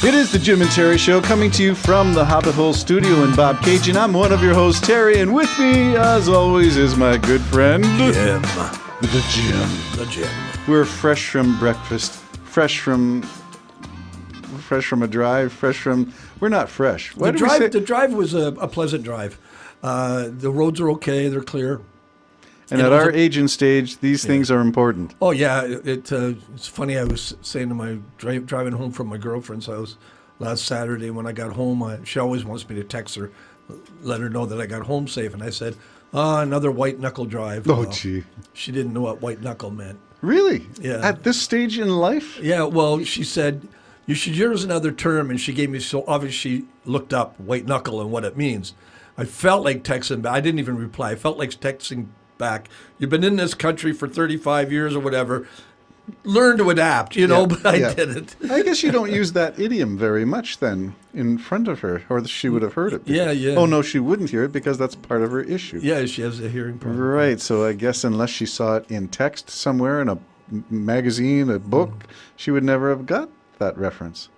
It is the Jim and Terry Show, coming to you from the Hobbit Hole Studio in Bob Cajun. I'm one of your hosts, Terry, and with me, as always, is my good friend, Jim. The Jim. The Jim. We're fresh from breakfast, fresh from a drive, we're not fresh. The drive was a pleasant drive. The roads are okay, they're clear. And at our age and stage, these things are important. Oh, yeah. It's funny. I was saying to my driving home from my girlfriend's house last Saturday when I got home, she always wants me to text her, let her know that I got home safe. And I said, another white knuckle drive. Oh, gee. She didn't know what white knuckle meant. Really? Yeah. At this stage in life? Yeah, well, she said, you should use another term. And she gave me, so obviously she looked up white knuckle and what it means. I felt like texting, but I didn't even reply. I felt like texting back. You've been in this country for 35 years or whatever. Learn to adapt, but I didn't. I guess you don't use that idiom very much then in front of her, or she would have heard it. Yeah. Oh, no, she wouldn't hear it because that's part of her issue. Yeah, she has a hearing problem. Right, so I guess unless she saw it in text somewhere, in a magazine, a book, she would never have got that reference.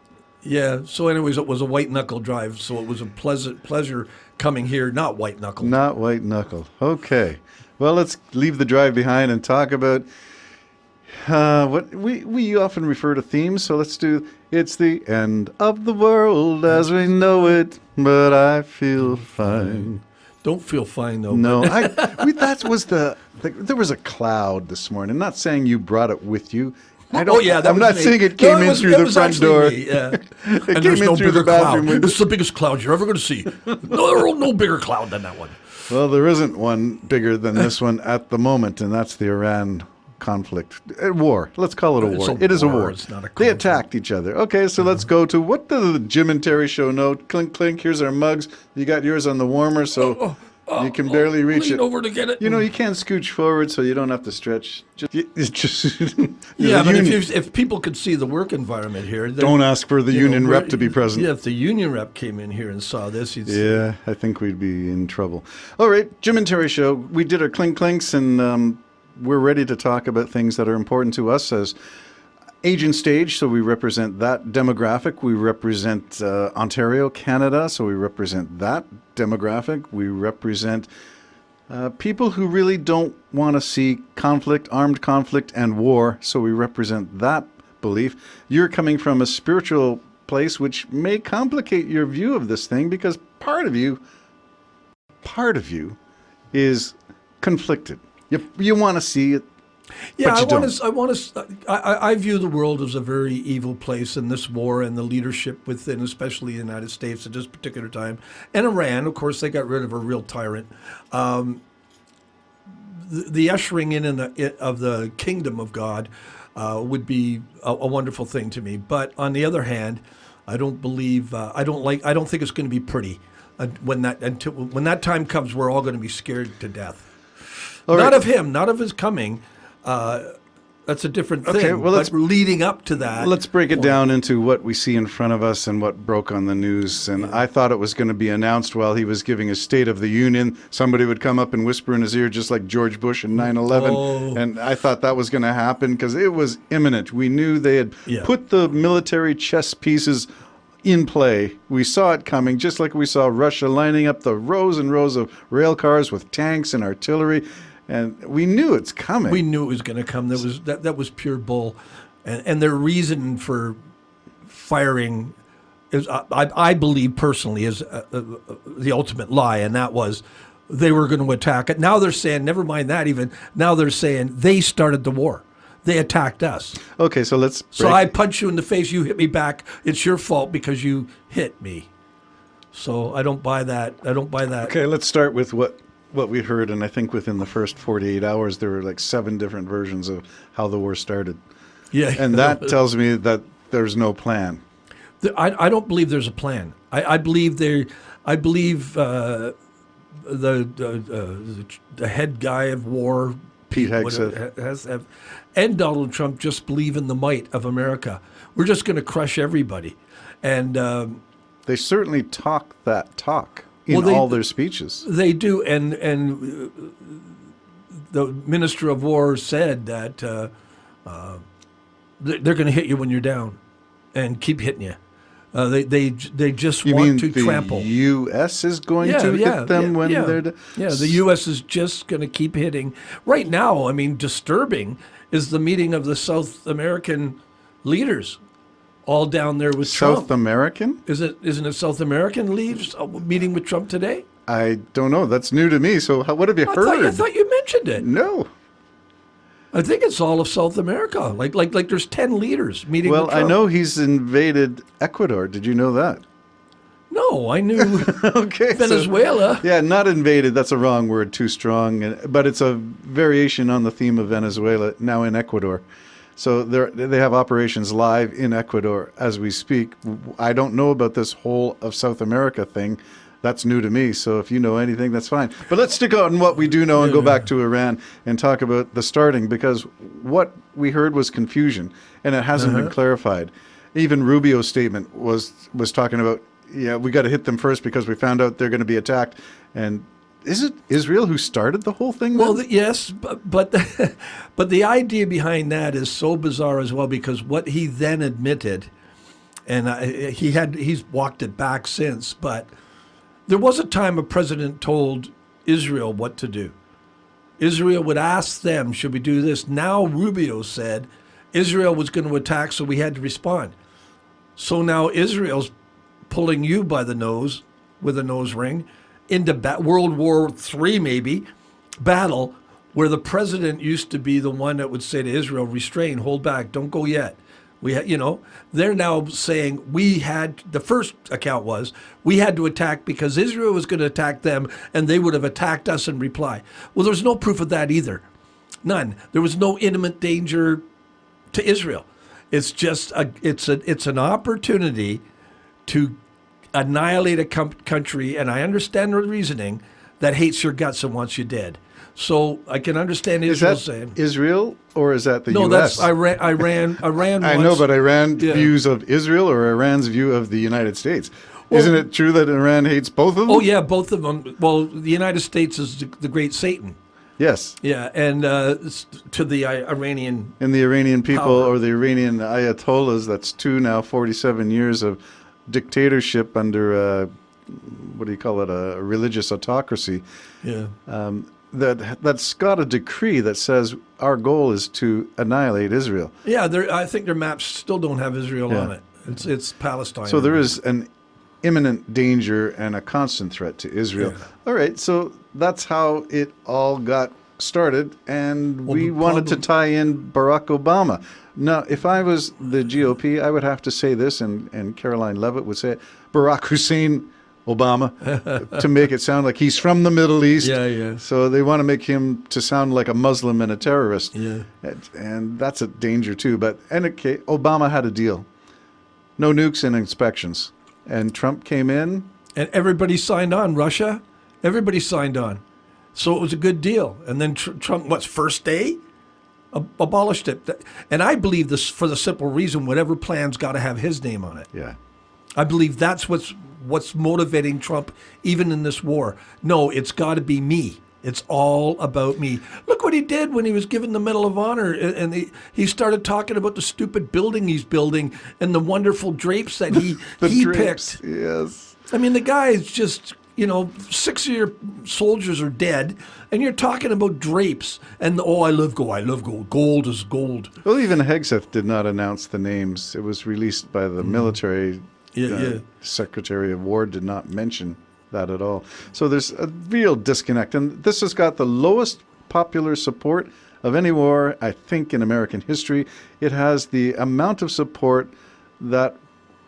Yeah, so anyways, it was a white knuckle drive, so it was a pleasure coming here, not white knuckle. Not white knuckle. Okay. Well, let's leave the drive behind and talk about what we often refer to themes. So let's do, it's the end of the world as we know it, but I feel fine. Don't feel fine, though. No, that was there was a cloud this morning. Not saying you brought it with you. I'm not saying it came in through the front door. Yeah. It came in through the bathroom window. It's the biggest cloud you're ever going to see. No bigger cloud than that one. Well, there isn't one bigger than this one at the moment, and that's the Iran conflict. War. Let's call it a war. It is a war. It's not a conflict. They attacked each other. Okay, so let's go to what the Jim and Terry Show note. Clink, clink. Here's our mugs. You got yours on the warmer, so you can barely reach lean it. Over to get it. You can't scooch forward, so you don't have to stretch. But if people could see the work environment here, don't ask for the union rep to be present. Yeah, if the union rep came in here and saw this, he'd yeah, I think we'd be in trouble. All right, Jim and Terry Show. We did our clink clinks, and we're ready to talk about things that are important to us as age and stage. So we represent that demographic. We represent Ontario, Canada. So we represent that demographic. We represent people who really don't want to see conflict, armed conflict, and war. So we represent that belief. You're coming from a spiritual place, which may complicate your view of this thing because part of you is conflicted. You want to see it. Yeah, I view the world as a very evil place, and this war and the leadership within, especially the United States at this particular time, and Iran, of course, they got rid of a real tyrant. The ushering in of the kingdom of God would be a wonderful thing to me. But on the other hand, I don't think it's going to be pretty when that time comes. We're all going to be scared to death. Not of him, not of his coming. That's a different thing. Okay, well, leading up to that. Let's break it down into what we see in front of us and what broke on the news. And I thought it was going to be announced while he was giving a State of the Union. Somebody would come up and whisper in his ear, just like George Bush in 9/11. Oh. And I thought that was going to happen because it was imminent. We knew they had put the military chess pieces in play. We saw it coming, just like we saw Russia lining up the rows and rows of rail cars with tanks and artillery. And we knew it's coming. We knew it was going to come. That was pure bull, and their reason for firing is, I believe personally, is the ultimate lie, and that was they were going to attack it. Now they're saying, never mind that. Even now they're saying they started the war. They attacked us. Okay, so let's. So I punch you in the face. You hit me back. It's your fault because you hit me. So I don't buy that. Okay, let's start with what we heard, and I think within the first 48 hours, there were like 7 different versions of how the war started. Yeah. And that tells me that there's no plan. I don't believe there's a plan. I believe the head guy of war, Pete Hegseth, and Donald Trump just believe in the might of America. We're just going to crush everybody. And they certainly talk that talk. All their speeches. They do, and the Minister of War said that they're going to hit you when you're down and keep hitting you. They just You want mean to the trample. U.S. is going to hit them when they're... The U.S. is just going to keep hitting. Right now, I mean, disturbing is the meeting of the South American leaders all down there with Trump. South American? Isn't it South American leaders meeting with Trump today? I don't know. That's new to me. So what have you heard? I thought you mentioned it. No. I think it's all of South America. Like there's 10 leaders meeting with Well, Trump. I know he's invaded Ecuador. Did you know that? No, I knew Okay. Venezuela. Yeah, not invaded. That's a wrong word, too strong. But it's a variation on the theme of Venezuela, now in Ecuador. So they have operations live in Ecuador as we speak. I don't know about this whole of South America thing. That's new to me. So if you know anything, that's fine. But let's stick on what we do know and go back to Iran and talk about the starting, because what we heard was confusion and it hasn't been clarified. Even Rubio's statement was talking about, we got to hit them first because we found out they're going to be attacked. And is it Israel who started the whole thing? Well, yes, but the idea behind that is so bizarre as well, because what he then admitted, and he's walked it back since, but there was a time a president told Israel what to do. Israel would ask them, should we do this? Now Rubio said Israel was going to attack, so we had to respond. So now Israel's pulling you by the nose with a nose ring into World War III, maybe, battle, where the president used to be the one that would say to Israel, restrain, hold back, don't go yet. They're now saying the first account was, we had to attack because Israel was going to attack them and they would have attacked us in reply. Well, there's no proof of that either. None. There was no imminent danger to Israel. It's just, it's an opportunity to annihilate a country, and I understand the reasoning, that hates your guts and wants you dead. So I can understand Israel saying... Israel, or is that the U.S.? No, that's Iran. I know, but Iran's views of Israel or Iran's view of the United States? Well, isn't it true that Iran hates both of them? Oh, yeah, both of them. Well, the United States is the great Satan. Yes. Yeah, and to the Iranian... And the Iranian people, power. or the Iranian Ayatollahs, that's 47 years of dictatorship under, what do you call it, a religious autocracy. Yeah. That's got a decree that says our goal is to annihilate Israel. Yeah, I think their maps still don't have Israel on it. It's Palestine. So there is an imminent danger and a constant threat to Israel. Yeah. All right, so that's how it all got started, and we wanted to tie in Barack Obama. Now, if I was the GOP, I would have to say this, and Caroline Levitt would say it, Barack Hussein Obama, to make it sound like he's from the Middle East. Yeah. So they want to make him to sound like a Muslim and a terrorist. Yeah. And that's a danger too. But okay, Obama had a deal. No nukes and inspections. And Trump came in. And everybody signed on. Russia, everybody signed on. So it was a good deal. And then Trump, first day? Abolished it. And I believe this for the simple reason, whatever plan's got to have his name on it. Yeah. I believe that's what's motivating Trump even in this war. No, it's got to be me. It's all about me. Look what he did when he was given the Medal of Honor, and he started talking about the stupid building he's building and the wonderful drapes that he drapes, picked. Yes. I mean, the guy is just, 6 of your soldiers are dead, and you're talking about drapes. And, I love gold. Gold is gold. Well, even Hegseth did not announce the names. It was released by the military. Secretary of War did not mention that at all. So there's a real disconnect. And this has got the lowest popular support of any war, I think, in American history. It has the amount of support that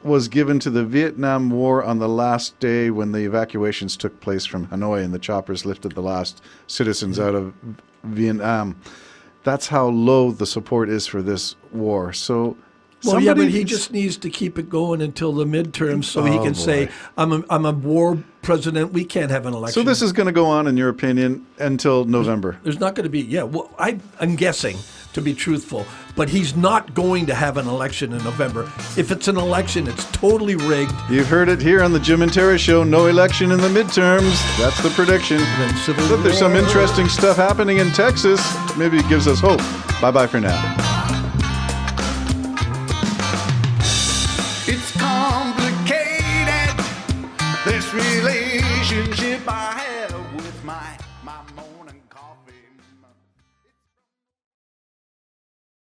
was given to the Vietnam War on the last day when the evacuations took place from Hanoi and the choppers lifted the last citizens out of Vietnam. That's how low the support is for this war. So but he just needs to keep it going until the midterms so he can say, I'm a war president. We can't have an election. So this is going to go on, in your opinion, until November? There's not going to be, I'm guessing, to be truthful, but he's not going to have an election in November. If it's an election, it's totally rigged. You've heard it here on the Jim and Terry Show. No election in the midterms. That's the prediction. But there's some interesting stuff happening in Texas. Maybe it gives us hope. Bye-bye for now. It's complicated. relationship I have with my moment.